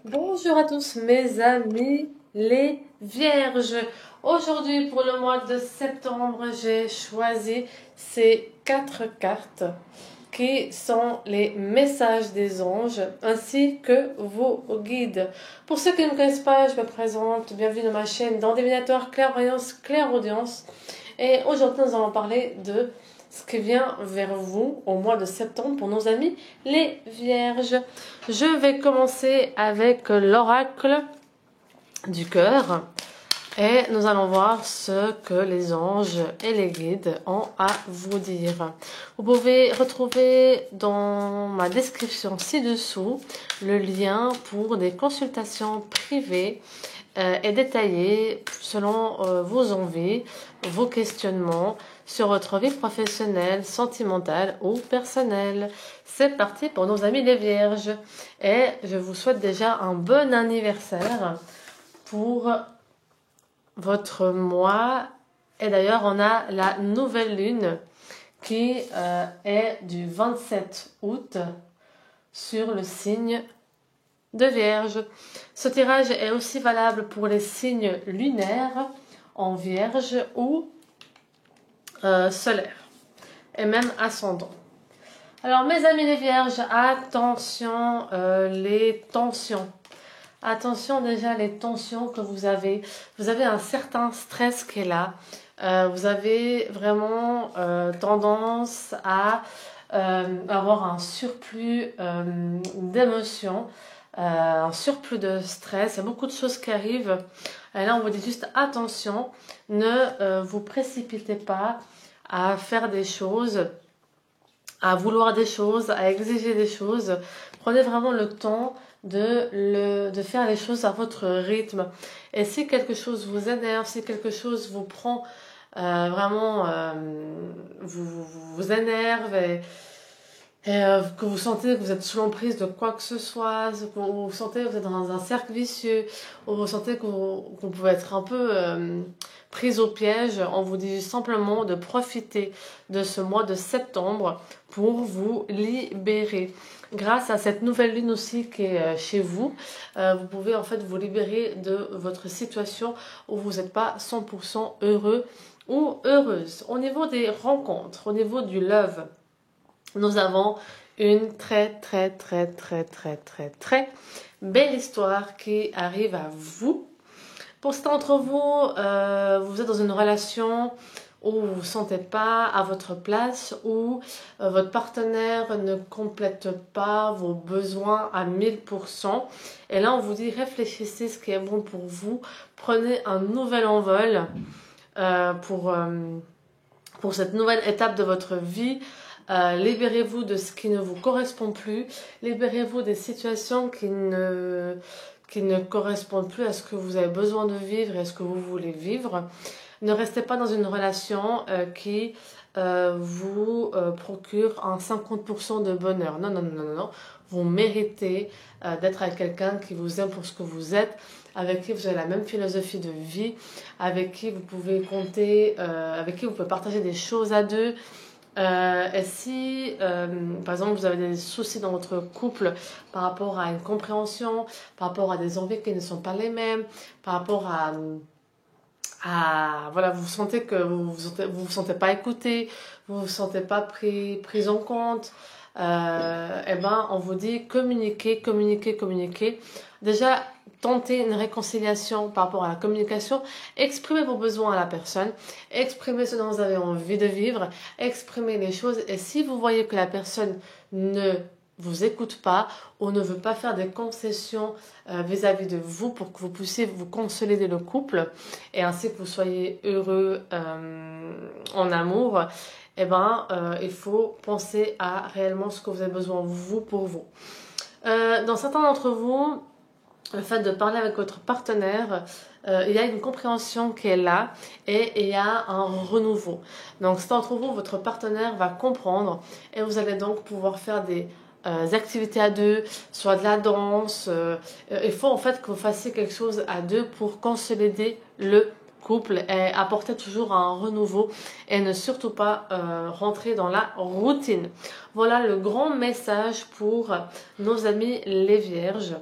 Bonjour à tous mes amis les vierges. Aujourd'hui pour le mois de septembre, j'ai choisi ces 4 cartes qui sont les messages des anges ainsi que vos guides. Pour ceux qui ne me connaissent pas, je me présente, bienvenue dans ma chaîne dans Divinatoire Clairvoyance Clairaudience. Et aujourd'hui nous allons parler de ce qui vient vers vous au mois de septembre pour nos amis les vierges. Je vais commencer avec l'oracle du cœur et nous allons voir ce que les anges et les guides ont à vous dire. Vous pouvez retrouver dans ma description ci-dessous le lien pour des consultations privées et détaillées selon vos envies, vos questionnements sur votre vie professionnelle, sentimentale ou personnelle. C'est parti pour nos amis les vierges et je vous souhaite déjà un bon anniversaire pour votre mois. Et d'ailleurs on a la nouvelle lune qui est du 27 août sur le signe de Vierge. Ce tirage est aussi valable pour les signes lunaires en Vierge ou solaire et même ascendant. Alors mes amis les vierges, attention les tensions. Attention déjà les tensions que vous avez. Vous avez un certain stress qui est là. Vous avez vraiment tendance à avoir un surplus d'émotions, un surplus de stress. Il y a beaucoup de choses qui arrivent. Et là on vous dit juste attention, ne vous précipitez pas à faire des choses, à vouloir des choses, à exiger des choses. Prenez vraiment le temps de faire les choses à votre rythme. Et si quelque chose vous énerve, si quelque chose vous prend vraiment, vous énerve et que vous sentez que vous êtes sous l'emprise de quoi que ce soit, que vous sentez que vous êtes dans un cercle vicieux, ou vous sentez que vous pouvez être un peu prise au piège, on vous dit simplement de profiter de ce mois de septembre pour vous libérer. Grâce à cette nouvelle lune aussi qui est chez vous, vous pouvez en fait vous libérer de votre situation où vous n'êtes pas 100% heureux ou heureuse. Au niveau des rencontres, au niveau du love, nous avons une très belle histoire qui arrive à vous. Pour certains d'entre vous, vous êtes dans une relation où vous ne vous sentez pas à votre place, où votre partenaire ne complète pas vos besoins à 1000%. Et là, on vous dit réfléchissez ce qui est bon pour vous. Prenez un nouvel envol pour cette nouvelle étape de votre vie. Libérez-vous de ce qui ne vous correspond plus. Libérez-vous des situations qui ne correspondent plus à ce que vous avez besoin de vivre et à ce que vous voulez vivre. Ne restez pas dans une relation qui vous procure un 50% de bonheur. Non, non, non, non, non. Vous méritez d'être avec quelqu'un qui vous aime pour ce que vous êtes, avec qui vous avez la même philosophie de vie, avec qui vous pouvez compter, avec qui vous pouvez partager des choses à deux. Et si, par exemple, vous avez des soucis dans votre couple par rapport à une compréhension, par rapport à des envies qui ne sont pas les mêmes, par rapport voilà, vous sentez que vous sentez pas écouté, vous vous sentez pas pris en compte, et ben on vous dit communiquer. Déjà, tentez une réconciliation par rapport à la communication, exprimez vos besoins à la personne, exprimez ce dont vous avez envie de vivre, exprimez les choses, et si vous voyez que la personne ne vous écoute pas ou ne veut pas faire des concessions vis-à-vis de vous pour que vous puissiez vous consolider le couple et ainsi que vous soyez heureux en amour, eh ben, il faut penser à réellement ce que vous avez besoin vous pour vous. Dans certains d'entre vous, le fait de parler avec votre partenaire, il y a une compréhension qui est là et il y a un renouveau. Donc, certains d'entre vous, votre partenaire va comprendre et vous allez donc pouvoir faire des activités à deux, soit de la danse. Il faut en fait que vous fassiez quelque chose à deux pour consolider le couple et apporter toujours un renouveau et ne surtout pas rentrer dans la routine. Voilà le grand message pour nos amis les vierges.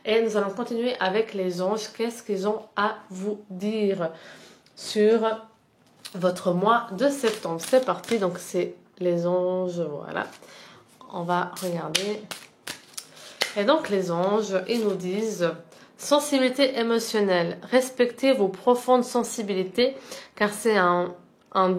Et nous allons continuer avec les anges. Qu'est-ce qu'ils ont à vous dire sur votre mois de septembre? C'est parti, donc c'est les anges, voilà. On va regarder. Et donc les anges, ils nous disent: sensibilité émotionnelle, respectez vos profondes sensibilités, car c'est un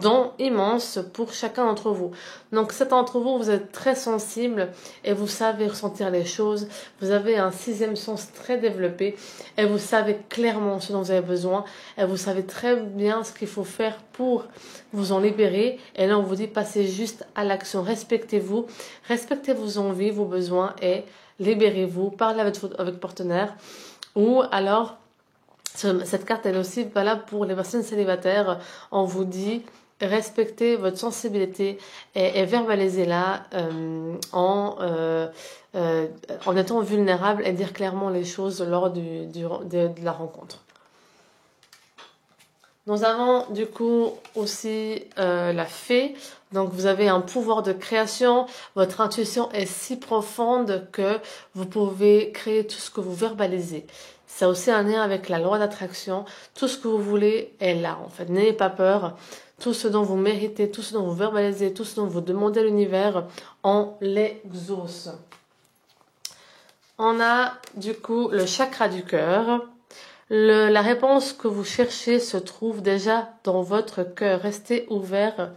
don immense pour chacun d'entre vous. Donc certains d'entre vous, vous êtes très sensibles et vous savez ressentir les choses. Vous avez un sixième sens très développé et vous savez clairement ce dont vous avez besoin et vous savez très bien ce qu'il faut faire pour vous en libérer. Et là, on vous dit: passez juste à l'action. Respectez-vous, respectez vos envies, vos besoins et libérez-vous. Parlez avec votre partenaire. Ou alors, cette carte elle est aussi valable pour les personnes célibataires. On vous dit: respectez votre sensibilité et verbalisez-la en étant vulnérable et dire clairement les choses lors de la rencontre. Nous avons du coup aussi la fée. Donc vous avez un pouvoir de création. Votre intuition est si profonde que vous pouvez créer tout ce que vous verbalisez. Ça a aussi un lien avec la loi d'attraction. Tout ce que vous voulez est là en fait. N'ayez pas peur. Tout ce dont vous méritez, tout ce dont vous verbalisez, tout ce dont vous demandez à l'univers, on l'exauce. On a du coup le chakra du cœur. La réponse que vous cherchez se trouve déjà dans votre cœur. Restez ouvert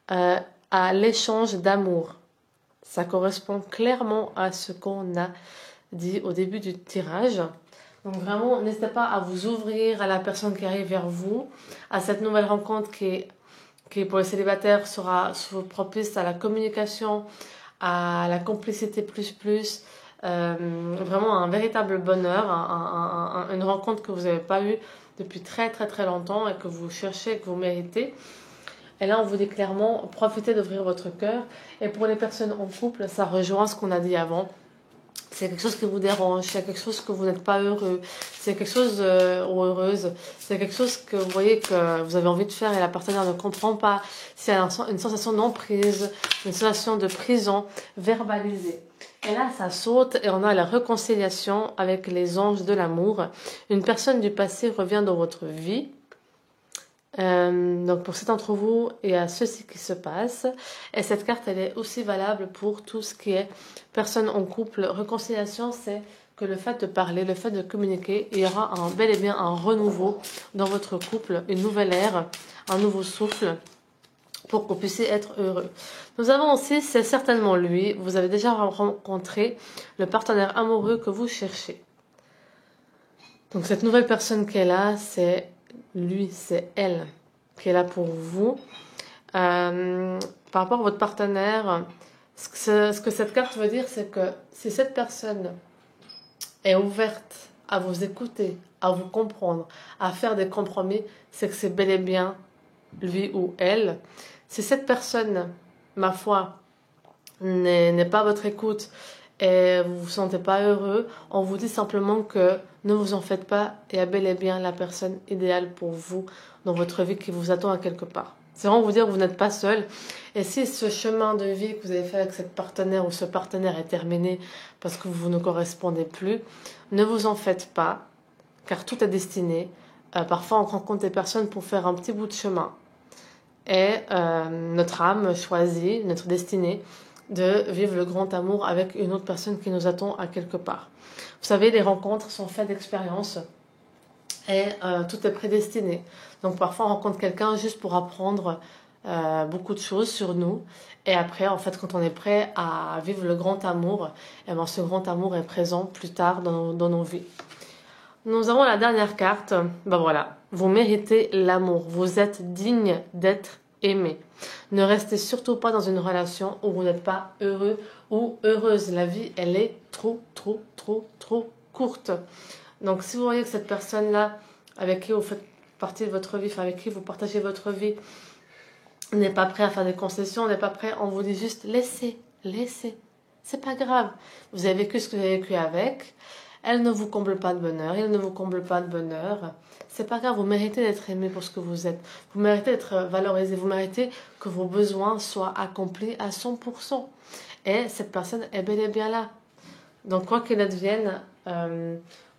à l'échange d'amour. Ça correspond clairement à ce qu'on a dit au début du tirage. Donc vraiment, n'hésitez pas à vous ouvrir à la personne qui arrive vers vous, à cette nouvelle rencontre qui pour les célibataires sera propice à la communication, à la complicité plus. Vraiment un véritable bonheur, une rencontre que vous n'avez pas eue depuis très longtemps et que vous cherchez, que vous méritez. Et là on vous dit clairement: profitez d'ouvrir votre cœur. Et pour les personnes en couple, ça rejoint ce qu'on a dit avant. C'est quelque chose qui vous dérange, c'est quelque chose que vous n'êtes pas heureux, c'est quelque chose ou heureuse, c'est quelque chose que vous voyez que vous avez envie de faire et la partenaire ne comprend pas. C'est une sensation d'emprise, une sensation de prison verbalisée. Et là, ça saute et on a la réconciliation avec les anges de l'amour. Une personne du passé revient dans votre vie. Donc pour certains d'entre vous, il y a ceci qui se passe. Et cette carte, elle est aussi valable pour tout ce qui est personne en couple. Réconciliation, c'est que le fait de parler, le fait de communiquer, il y aura bel et bien un renouveau dans votre couple, une nouvelle ère, un nouveau souffle, pour que vous puissiez être heureux. Nous avons aussi, c'est certainement lui, vous avez déjà rencontré le partenaire amoureux que vous cherchez. Donc cette nouvelle personne qui est là, c'est lui, c'est elle qui est là pour vous. Par rapport à votre partenaire, ce que cette carte veut dire, c'est que si cette personne est ouverte à vous écouter, à vous comprendre, à faire des compromis, c'est que c'est bel et bien lui ou elle. Si cette personne, ma foi, n'est pas à votre écoute et vous vous sentez pas heureux, on vous dit simplement que ne vous en faites pas, il y a bel et bien la personne idéale pour vous dans votre vie qui vous attend à quelque part. C'est vraiment vous dire que vous n'êtes pas seul. Et si ce chemin de vie que vous avez fait avec cette partenaire ou ce partenaire est terminé parce que vous ne correspondez plus, ne vous en faites pas, car tout est destiné. Parfois on rencontre des personnes pour faire un petit bout de chemin. Et notre âme choisit, notre destinée, de vivre le grand amour avec une autre personne qui nous attend à quelque part. Vous savez, les rencontres sont faites d'expériences et tout est prédestiné. Donc parfois on rencontre quelqu'un juste pour apprendre beaucoup de choses sur nous. Et après, en fait, quand on est prêt à vivre le grand amour, et bien, ce grand amour est présent plus tard dans nos vies. Nous avons la dernière carte. Ben voilà, vous méritez l'amour. Vous êtes digne d'être aimé. Ne restez surtout pas dans une relation où vous n'êtes pas heureux ou heureuse. La vie, elle est trop courte. Donc si vous voyez que cette personne-là, avec qui vous faites partie de votre vie, avec qui vous partagez votre vie, n'est pas prêt à faire des concessions, n'est pas prêt, on vous dit juste laissez. C'est pas grave. Vous avez vécu ce que vous avez vécu avec. Elle ne vous comble pas de bonheur, il ne vous comble pas de bonheur. C'est pas grave, vous méritez d'être aimé pour ce que vous êtes. Vous méritez d'être valorisé, vous méritez que vos besoins soient accomplis à 100%. Et cette personne est bel et bien là. Donc quoi qu'il advienne,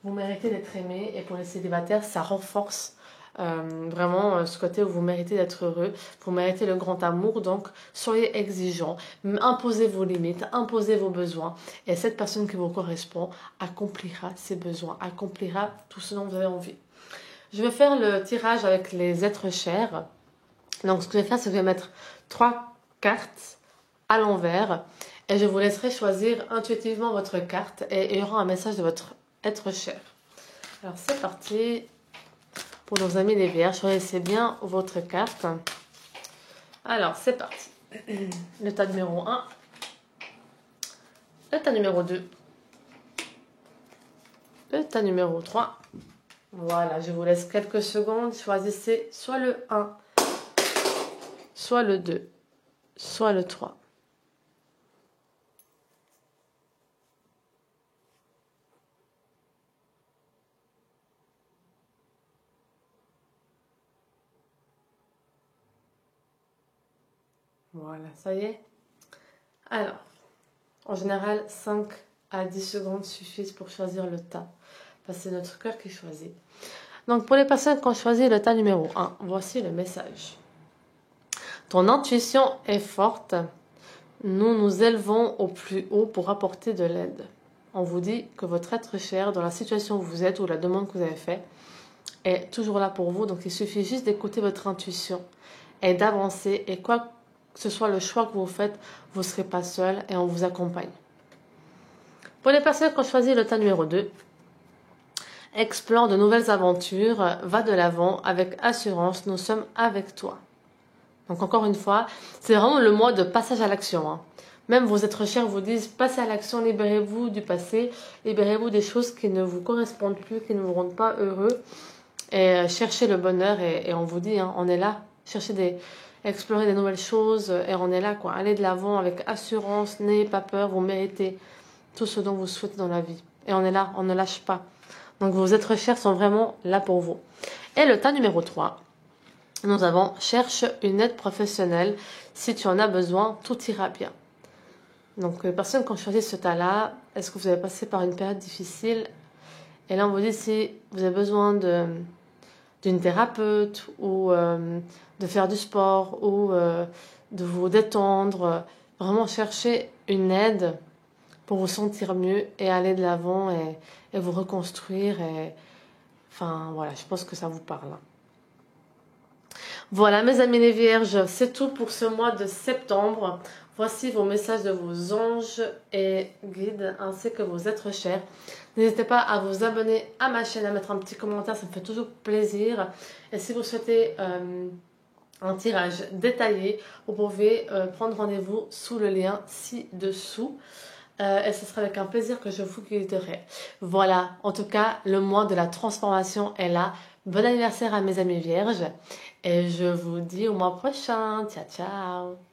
vous méritez d'être aimé. Et pour les célibataires, ça renforce vraiment ce côté où vous méritez d'être heureux, vous méritez le grand amour, donc soyez exigeants, imposez vos limites, imposez vos besoins, et cette personne qui vous correspond accomplira ses besoins, accomplira tout ce dont vous avez envie. Je vais faire le tirage avec les êtres chers. Donc ce que je vais faire, c'est que je vais mettre 3 cartes à l'envers et je vous laisserai choisir intuitivement votre carte et il y aura un message de votre être cher. Alors c'est parti. Pour nos amis les vierges, choisissez bien votre carte. Alors, c'est parti. Le tas numéro 1. Le tas numéro 2. Le tas numéro 3. Voilà, je vous laisse quelques secondes. Choisissez soit le 1, soit le 2, soit le 3. Voilà, ça y est. Alors, en général, 5 à 10 secondes suffisent pour choisir le tas. Parce que c'est notre cœur qui choisit. Donc, pour les personnes qui ont choisi le tas numéro 1, voici le message. Ton intuition est forte. Nous nous élevons au plus haut pour apporter de l'aide. On vous dit que votre être cher, dans la situation où vous êtes ou la demande que vous avez faite, est toujours là pour vous. Donc, il suffit juste d'écouter votre intuition et d'avancer. Et quoi que ce soit le choix que vous faites, vous ne serez pas seul et on vous accompagne. Pour les personnes qui ont choisi le tas numéro 2, explore de nouvelles aventures, va de l'avant avec assurance, nous sommes avec toi. Donc encore une fois, c'est vraiment le mois de passage à l'action. Hein. Même vos êtres chers vous disent, passez à l'action, libérez-vous du passé, libérez-vous des choses qui ne vous correspondent plus, qui ne vous rendent pas heureux, et cherchez le bonheur, et on vous dit, hein, on est là, explorer des nouvelles choses, et on est là, quoi. Allez de l'avant avec assurance, n'ayez pas peur, vous méritez tout ce dont vous souhaitez dans la vie. Et on est là, on ne lâche pas. Donc vos êtres chers sont vraiment là pour vous. Et le tas numéro 3, nous avons cherche une aide professionnelle. Si tu en as besoin, tout ira bien. Donc les personnes qui ont choisi ce tas-là, est-ce que vous avez passé par une période difficile? Et là on vous dit si vous avez besoin d'une thérapeute ou de faire du sport ou de vous détendre, vraiment chercher une aide pour vous sentir mieux et aller de l'avant et vous reconstruire. Enfin, voilà, je pense que ça vous parle. Voilà, mes amis les vierges, c'est tout pour ce mois de septembre. Voici vos messages de vos anges et guides, ainsi que vos êtres chers. N'hésitez pas à vous abonner à ma chaîne, à mettre un petit commentaire, ça me fait toujours plaisir. Et si vous souhaitez un tirage détaillé, vous pouvez prendre rendez-vous sous le lien ci-dessous. Et ce sera avec un plaisir que je vous guiderai. Voilà, en tout cas, le mois de la transformation est là. Bon anniversaire à mes amis vierges. Et je vous dis au mois prochain. Ciao, ciao.